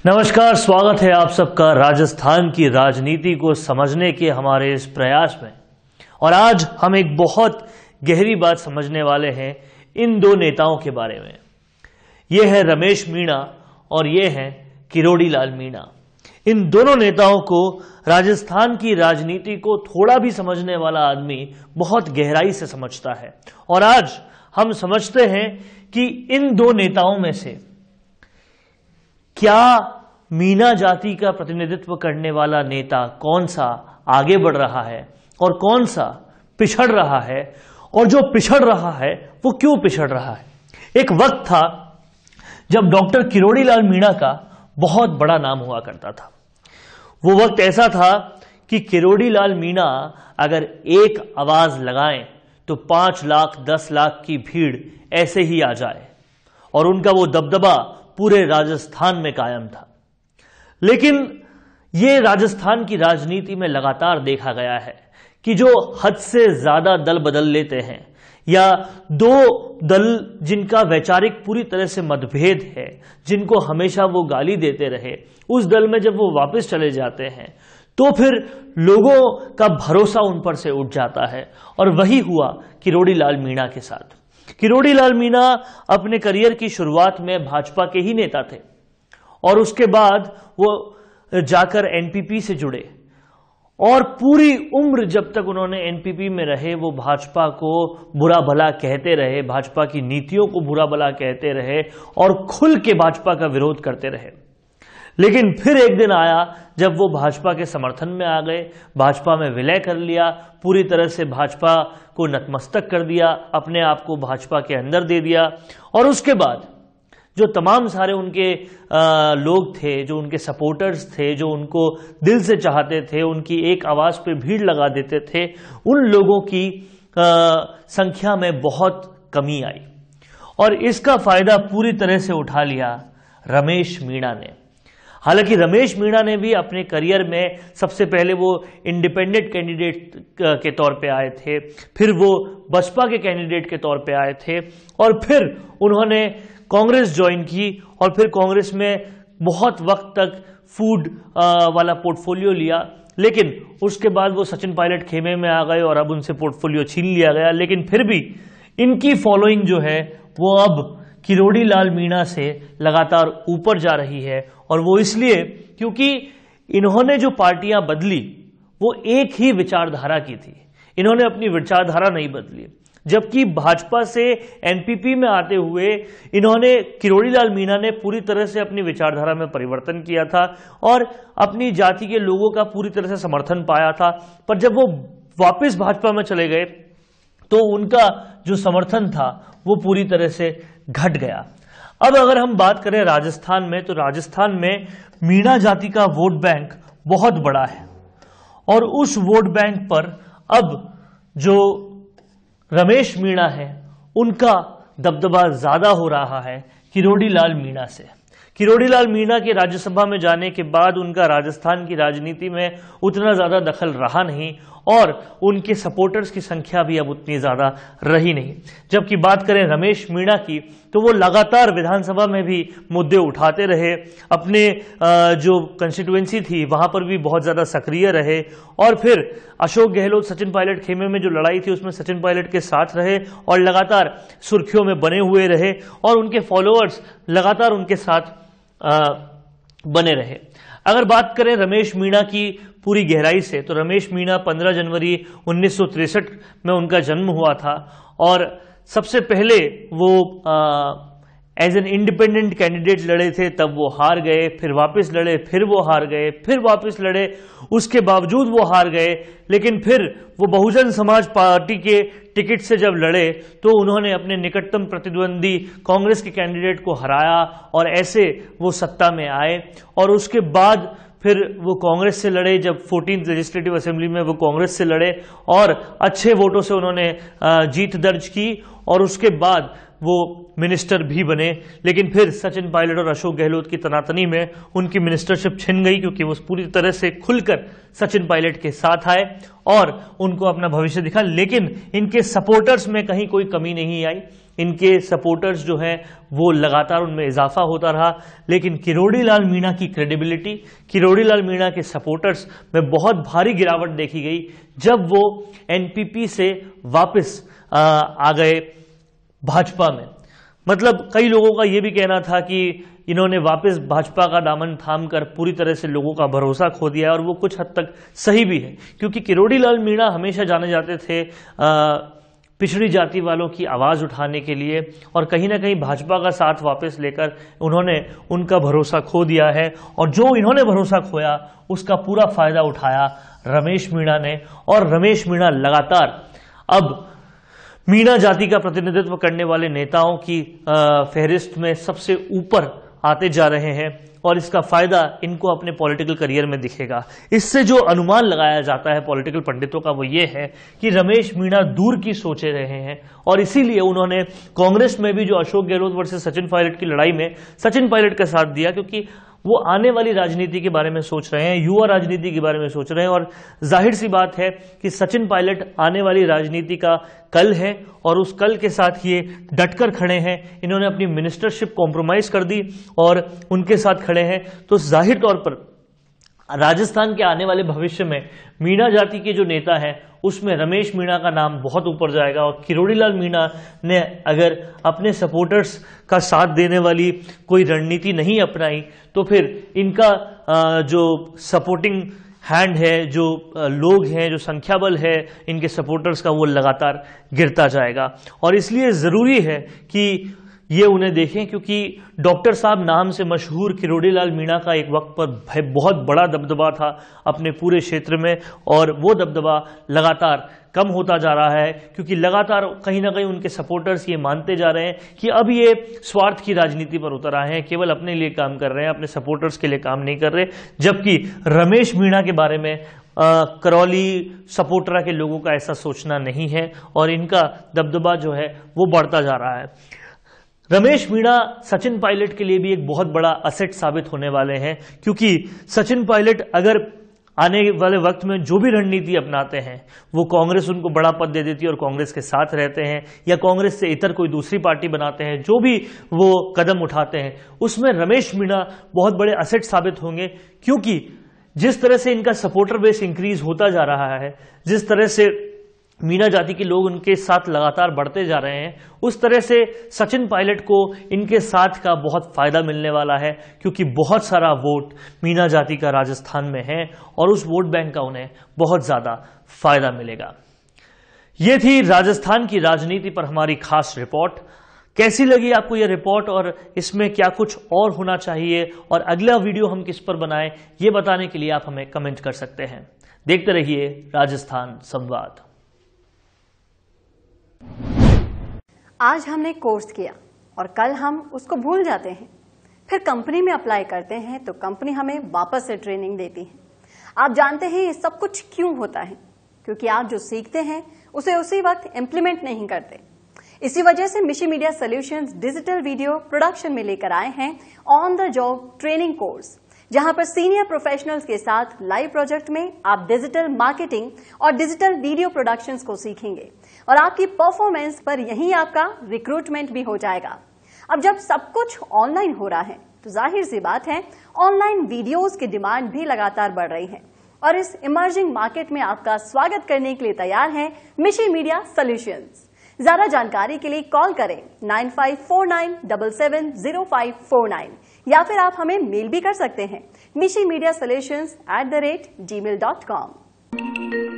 नमस्कार, स्वागत है आप सबका राजस्थान की राजनीति को समझने के हमारे इस प्रयास में। और आज हम एक बहुत गहरी बात समझने वाले हैं इन दो नेताओं के बारे में। ये है रमेश मीणा और ये है किरोड़ी लाल मीणा। इन दोनों नेताओं को राजस्थान की राजनीति को थोड़ा भी समझने वाला आदमी बहुत गहराई से समझता है। और आज हम समझते हैं कि इन दो नेताओं में से क्या मीणा जाति का प्रतिनिधित्व करने वाला नेता कौन सा आगे बढ़ रहा है और कौन सा पिछड़ रहा है, और जो पिछड़ रहा है वो क्यों पिछड़ रहा है। एक वक्त था जब डॉक्टर किरोड़ी लाल मीणा का बहुत बड़ा नाम हुआ करता था। वो वक्त ऐसा था कि किरोड़ी लाल मीणा अगर एक आवाज लगाएं तो 5 लाख 10 लाख की भीड़ ऐसे ही आ जाए और उनका वो दबदबा पूरे राजस्थान में कायम था। लेकिन ये राजस्थान की राजनीति में लगातार देखा गया है कि जो हद से ज्यादा दल बदल लेते हैं या दो दल जिनका वैचारिक पूरी तरह से मतभेद है, जिनको हमेशा वो गाली देते रहे, उस दल में जब वो वापस चले जाते हैं तो फिर लोगों का भरोसा उन पर से उठ जाता है। और वही हुआ किरोड़ी लाल मीणा के साथ। किरोड़ी लाल मीणा अपने करियर की शुरुआत में भाजपा के ही नेता थे और उसके बाद वो जाकर एनपीपी से जुड़े और पूरी उम्र जब तक उन्होंने एनपीपी में रहे वो भाजपा को बुरा भला कहते रहे, भाजपा की नीतियों को बुरा भला कहते रहे और खुल के भाजपा का विरोध करते रहे। लेकिन फिर एक दिन आया जब वो भाजपा के समर्थन में आ गए, भाजपा में विलय कर लिया, पूरी तरह से भाजपा को नतमस्तक कर दिया, अपने आप को भाजपा के अंदर दे दिया। और उसके बाद जो तमाम सारे उनके लोग थे, जो उनके सपोर्टर्स थे, जो उनको दिल से चाहते थे, उनकी एक आवाज पे भीड़ लगा देते थे, उन लोगों की संख्या में बहुत कमी आई। और इसका फायदा पूरी तरह से उठा लिया रमेश मीणा ने। हालांकि रमेश मीणा ने भी अपने करियर में सबसे पहले वो इंडिपेंडेंट कैंडिडेट के तौर पे आए थे, फिर वो बसपा के कैंडिडेट के तौर पे आए थे और फिर उन्होंने कांग्रेस ज्वाइन की और फिर कांग्रेस में बहुत वक्त तक फूड वाला पोर्टफोलियो लिया। लेकिन उसके बाद वो सचिन पायलट खेमे में आ गए और अब उनसे पोर्टफोलियो छीन लिया गया। लेकिन फिर भी इनकी फॉलोइंग जो है वो अब किरोड़ी लाल मीणा से लगातार ऊपर जा रही है। और वो इसलिए क्योंकि इन्होंने जो पार्टियां बदली वो एक ही विचारधारा की थी, इन्होंने अपनी विचारधारा नहीं बदली। जबकि भाजपा से एनपीपी में आते हुए इन्होंने, किरोड़ी लाल मीणा ने पूरी तरह से अपनी विचारधारा में परिवर्तन किया था और अपनी जाति के लोगों का पूरी तरह से समर्थन पाया था। पर जब वो वापस भाजपा में चले गए तो उनका जो समर्थन था वो पूरी तरह से घट गया। अब अगर हम बात करें राजस्थान में, तो राजस्थान में मीणा जाति का वोट बैंक बहुत बड़ा है और उस वोट बैंक पर अब जो रमेश मीणा है उनका दबदबा ज्यादा हो रहा है किरोड़ी लाल मीणा से। किरोड़ी लाल मीणा के राज्यसभा में जाने के बाद उनका राजस्थान की राजनीति में उतना ज्यादा दखल रहा नहीं और उनके सपोर्टर्स की संख्या भी अब उतनी ज्यादा रही नहीं। जबकि बात करें रमेश मीणा की तो वो लगातार विधानसभा में भी मुद्दे उठाते रहे, अपने जो कंस्टिट्यूएंसी थी वहां पर भी बहुत ज्यादा सक्रिय रहे और फिर अशोक गहलोत सचिन पायलट खेमे में जो लड़ाई थी उसमें सचिन पायलट के साथ रहे और लगातार सुर्खियों में बने हुए रहे और उनके फॉलोअर्स लगातार उनके साथ बने रहे। अगर बात करें रमेश मीणा की पूरी गहराई से तो रमेश मीणा 15 जनवरी 1963 में उनका जन्म हुआ था और सबसे पहले वो एज एन इंडिपेंडेंट कैंडिडेट लड़े थे, तब वो हार गए, फिर वापस लड़े, फिर वो हार गए, फिर वापस लड़े, उसके बावजूद वो हार गए। लेकिन फिर वो बहुजन समाज पार्टी के टिकट से जब लड़े तो उन्होंने अपने निकटतम प्रतिद्वंदी कांग्रेस के कैंडिडेट को हराया और ऐसे वो सत्ता में आए। और उसके बाद फिर वो कांग्रेस से लड़े, जब 14th लेजिस्लेटिव असेंबली में वो कांग्रेस से लड़े और अच्छे वोटों से उन्होंने जीत दर्ज की और उसके बाद वो मिनिस्टर भी बने। लेकिन फिर सचिन पायलट और अशोक गहलोत की तनातनी में उनकी मिनिस्टरशिप छिन गई क्योंकि वो पूरी तरह से खुलकर सचिन पायलट के साथ आए और उनको अपना भविष्य दिखा। लेकिन इनके सपोर्टर्स में कहीं कोई कमी नहीं आई। इनके सपोर्टर्स जो हैं वो लगातार उनमें इजाफा होता रहा, लेकिन किरोड़ी लाल मीणा की क्रेडिबिलिटी, किरोड़ी लाल मीणा के सपोर्टर्स में बहुत भारी गिरावट देखी गई जब वो एनपीपी से वापस आ गए भाजपा में। मतलब कई लोगों का यह भी कहना था कि इन्होंने वापस भाजपा का दामन थामकर पूरी तरह से लोगों का भरोसा खो दिया, और वो कुछ हद तक सही भी है, क्योंकि किरोड़ी लाल मीणा हमेशा जाने जाते थे पिछड़ी जाति वालों की आवाज उठाने के लिए, और कहीं ना कहीं भाजपा का साथ वापस लेकर उन्होंने उनका भरोसा खो दिया है, और जो इन्होंने भरोसा खोया उसका पूरा फायदा उठाया रमेश मीणा ने। और रमेश मीणा लगातार अब मीणा जाति का प्रतिनिधित्व करने वाले नेताओं की फहरिस्त में सबसे ऊपर आते जा रहे हैं, और इसका फायदा इनको अपने पॉलिटिकल करियर में दिखेगा। इससे जो अनुमान लगाया जाता है पॉलिटिकल पंडितों का वो ये है कि रमेश मीणा दूर की सोचे रहे हैं, और इसीलिए उन्होंने कांग्रेस में भी जो अशोक गहलोत वर्सेस सचिन पायलट की लड़ाई में सचिन पायलट का साथ दिया, क्योंकि वो आने वाली राजनीति के बारे में सोच रहे हैं, युवा राजनीति के बारे में सोच रहे हैं, और जाहिर सी बात है कि सचिन पायलट आने वाली राजनीति का कल है, और उस कल के साथ ये डटकर खड़े हैं। इन्होंने अपनी मिनिस्टरशिप कॉम्प्रोमाइज कर दी और उनके साथ खड़े हैं, तो जाहिर तौर पर राजस्थान के आने वाले भविष्य में मीणा जाति के जो नेता हैं उसमें रमेश मीणा का नाम बहुत ऊपर जाएगा। और किरोड़ी लाल मीणा ने अगर अपने सपोर्टर्स का साथ देने वाली कोई रणनीति नहीं अपनाई तो फिर इनका जो सपोर्टिंग हैंड है, जो लोग हैं, जो संख्या बल है इनके सपोर्टर्स का, वो लगातार गिरता जाएगा। और इसलिए जरूरी है कि ये उन्हें देखें, क्योंकि डॉक्टर साहब नाम से मशहूर किरोड़ी लाल मीणा का एक वक्त पर बहुत बड़ा दबदबा था अपने पूरे क्षेत्र में, और वो दबदबा लगातार कम होता जा रहा है, क्योंकि लगातार कहीं ना कहीं उनके सपोर्टर्स ये मानते जा रहे हैं कि अब ये स्वार्थ की राजनीति पर उतर आए हैं, केवल अपने लिए काम कर रहे हैं, अपने सपोर्टर्स के लिए काम नहीं कर रहे। जबकि रमेश मीणा के बारे में करौली सपोर्टरा के लोगों का ऐसा सोचना नहीं है, और इनका दबदबा जो है वो बढ़ता जा रहा है। रमेश मीणा सचिन पायलट के लिए भी एक बहुत बड़ा असेट साबित होने वाले हैं, क्योंकि सचिन पायलट अगर आने वाले वक्त में जो भी रणनीति अपनाते हैं, वो कांग्रेस उनको बड़ा पद दे देती है और कांग्रेस के साथ रहते हैं, या कांग्रेस से इतर कोई दूसरी पार्टी बनाते हैं, जो भी वो कदम उठाते हैं उसमें रमेश मीणा बहुत बड़े असेट साबित होंगे। क्योंकि जिस तरह से इनका सपोर्टर बेस इंक्रीज होता जा रहा है, जिस तरह से मीणा जाति के लोग उनके साथ लगातार बढ़ते जा रहे हैं, उस तरह से सचिन पायलट को इनके साथ का बहुत फायदा मिलने वाला है, क्योंकि बहुत सारा वोट मीणा जाति का राजस्थान में है और उस वोट बैंक का उन्हें बहुत ज्यादा फायदा मिलेगा। यह थी राजस्थान की राजनीति पर हमारी खास रिपोर्ट। कैसी लगी आपको यह रिपोर्ट, और इसमें क्या कुछ और होना चाहिए, और अगला वीडियो हम किस पर बनाएं, यह बताने के लिए आप हमें कमेंट कर सकते हैं। देखते रहिए राजस्थान संवाद। आज हमने कोर्स किया और कल हम उसको भूल जाते हैं, फिर कंपनी में अप्लाई करते हैं तो कंपनी हमें वापस से ट्रेनिंग देती है। आप जानते हैं ये सब कुछ क्यों होता है? क्योंकि आप जो सीखते हैं उसे उसी वक्त इम्प्लीमेंट नहीं करते। इसी वजह से मिशी media solutions digital video production में लेकर आए हैं on the job training course, जहां पर सीनियर प्रोफेशनल्स के साथ लाइव प्रोजेक्ट में आप डिजिटल मार्केटिंग और डिजिटल वीडियो प्रोडक्शंस को सीखेंगे, और आपकी परफॉर्मेंस पर यही आपका रिक्रूटमेंट भी हो जाएगा। अब जब सब कुछ ऑनलाइन हो रहा है तो जाहिर सी बात है ऑनलाइन वीडियोस की डिमांड भी लगातार बढ़ रही है, और इस इमर्जिंग मार्केट में आपका स्वागत करने के लिए तैयार है मिशी मीडिया सॉल्यूशंस। ज्यादा जानकारी के लिए कॉल करें 9549770549, या फिर आप हमें मेल भी कर सकते हैं mishimedia solutions@gmail.com।